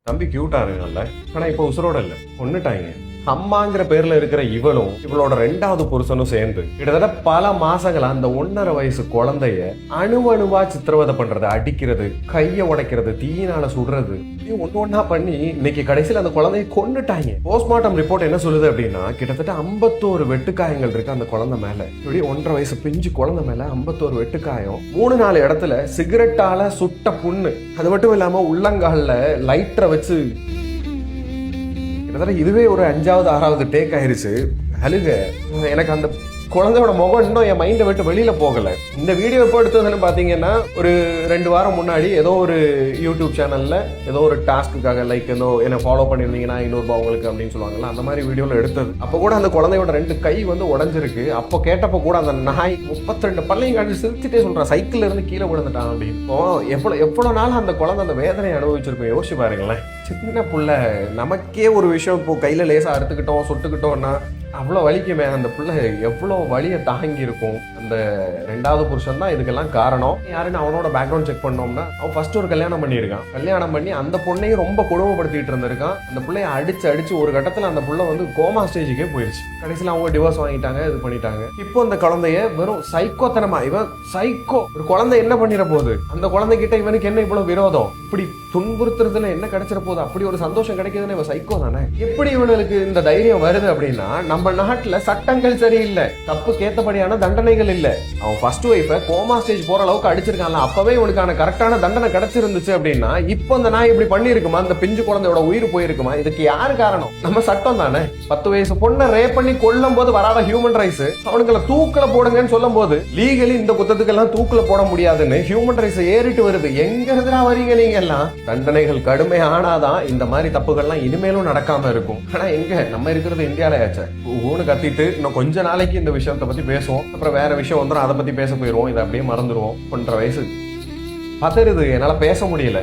தம்பி கியூட்டா இருங்கல்ல, ஆனா இப்ப உசுரோட இல்ல, கொன்னுட்டாங்க. அம்மாங்கிற பேர்ல இருக்கிற இவளும் இவளோட 2வது புருஷனும் சேர்ந்து கிட்டத்தட்ட பல மாசங்களா அந்த 1.5 வயசு குழந்தைய அணுவா சித்திரவதை பண்றது, அடிக்கிறது, கைய உடைக்கிறது, தீயினால சுடுறது, ஒண்ணு ஒண்ணா பண்ணி இன்னைக்கு கடைசியில் அந்த குழந்தைய கொன்னுட்டாங்க. போஸ்ட்மார்ட்டம் ரிப்போர்ட் என்ன சொல்லுது அப்படின்னா, கிட்டத்தட்ட 51 வெட்டுக்காயங்கள் இருக்கு அந்த குழந்தை மேல. இப்படி 1.5 வயசு பிஞ்சு குழந்தை மேல 51 வெட்டுக்காயம், 3-4 இடத்துல சிகரெட்டால சுட்ட புண்ணு. அது மட்டும் இல்லாம உள்ளங்கால்ல லைட்டரை வச்சு கிட்டத்தட்ட இதுவே ஒரு 5வது 6வது டேக் ஆயிருச்சு. அழுக. எனக்கு அந்த குழந்தையோட முகம் இன்னும் என் மைண்டை விட்டு வெளியில போகல. இந்த வீடியோ எப்போ எடுத்ததுன்னு பாத்தீங்கன்னா ஒரு 2 வாரம் முன்னாடி ஏதோ ஒரு யூடியூப் சேனல்ல ஏதோ ஒரு டாஸ்க்குக்காக, லைக் ஏதோ என்ன ஃபாலோ பண்ணிருந்தீங்கன்னா 500 ரூபாய் உங்களுக்கு அப்படின்னு சொல்லுவாங்கல்ல, அந்த மாதிரி வீடியோல எடுத்தது. அப்போ கூட அந்த குழந்தையோட 2 கை வந்து உடஞ்சிருக்கு. அப்போ கேட்டப்போ கூட அந்த நாய் 32 பல்லையும் காட்டி சிரிச்சுட்டே சொல்றான், சைக்கிள்ல இருந்து கீழே விழுந்துட்டான் அப்படின்னு. எவ்வளவு நாள் அந்த குழந்தை அந்த வேதனை அனுபவிச்சிருக்கும் யோசிச்சு பாருங்களேன். சின்ன புள்ள, நமக்கே ஒரு விஷயம் இப்போ கையில லேசா அறுத்துக்கிட்டோம் சுட்டுக்கிட்டோம்னா அவ்வளோ வலிக்குமே. அந்த பிள்ளை எவ்வளோ வலியை தாங்கி இருக்கும். அந்த 2வது புருஷன் தான் இதுக்கெல்லாம் காரணம். யாருன்னு அவனோட பேக்ரவுண்ட் செக் பண்ணோம்னா, அவன் ஃபர்ஸ்ட் ஒரு கல்யாணம் பண்ணியிருக்கான். கல்யாணம் பண்ணி அந்த பொண்ணையும் ரொம்ப கொடுமைப்படுத்திட்டு இருந்திருக்கான். அந்த பிள்ளைய அடிச்சு ஒரு கட்டத்தில் அந்த புள்ள வந்து கோமா ஸ்டேஜுக்கே போயிடுச்சு. கடைசியில் அவங்க டிவோர்ஸ் வாங்கிட்டாங்க, இது பண்ணிட்டாங்க. இப்போ அந்த குழந்தைய வெறும் சைக்கோத்தனமா, இவன் சைக்கோ. ஒரு குழந்தை என்ன பண்ணிட போகுது, அந்த குழந்தைகிட்ட இவனுக்கு என்ன இவ்வளவு விரோதம், இப்படி துன்புறுத்துறதுல என்ன கிடைச்சிட போகுது, அப்படி ஒரு சந்தோஷம் கிடைக்குதுன்னு இவன் சைக்கோ தானே. எப்படி இவனுக்கு இந்த தைரியம் வருது அப்படின்னா, நம்ம நாட்டுல சட்டங்கள் சரியில்லை, தப்புக்கு ஏத்தபடியான தண்டனைகள் இல்ல. அவன் ஃபர்ஸ்ட் ஒய்ஃபை கோமா ஸ்டேஜ் போற அளவுக்கு அடிச்சிருக்கான்ல, அப்பவே இவனுக்கான கரெக்டான தண்டனை கிடைச்சிருந்துச்சு அப்படின்னா இப்போ அந்த நாய் இப்படி பண்ணிருக்குமா, அந்த பிஞ்சு குழந்தையோட உயிர் போயிருக்குமா? இதுக்கு யாரு காரணம்? நம்ம சட்டம் தானே. 10 வயசு பொண்ணை ரேப் பண்ணி கொல்லும் போது வராத ஹியூமன் ரைட்ஸ், அவனுங்களை தூக்குல போடுங்கன்னு சொல்லும் போது லீகலி இந்த குத்தத்துக்கெல்லாம் தூக்குல போட முடியாதுன்னு ஹியூமன் ரைட்ஸ் ஏறிட்டு வருது. எங்க இருந்தா வரீங்க நீங்க எல்லாம்? தண்டனைகள் கடுமை ஆனாதான் இந்த மாதிரி தப்புகள்லாம் இனிமேலும் நடக்காம இருக்கும். ஆனா எங்க, நம்ம இருக்கிறது இந்தியால ஆச்சு. ஊனு கத்திட்டு இன்னும் கொஞ்ச நாளைக்கு இந்த விஷயத்தை பத்தி பேசுவோம், அப்புறம் வேற விஷயம் வந்துடும், அதை பத்தி பேச போயிருவோம், இதை அப்படியே மறந்துடுவோம். 1.5 வயசு பதறுது, என்னால பேச முடியல.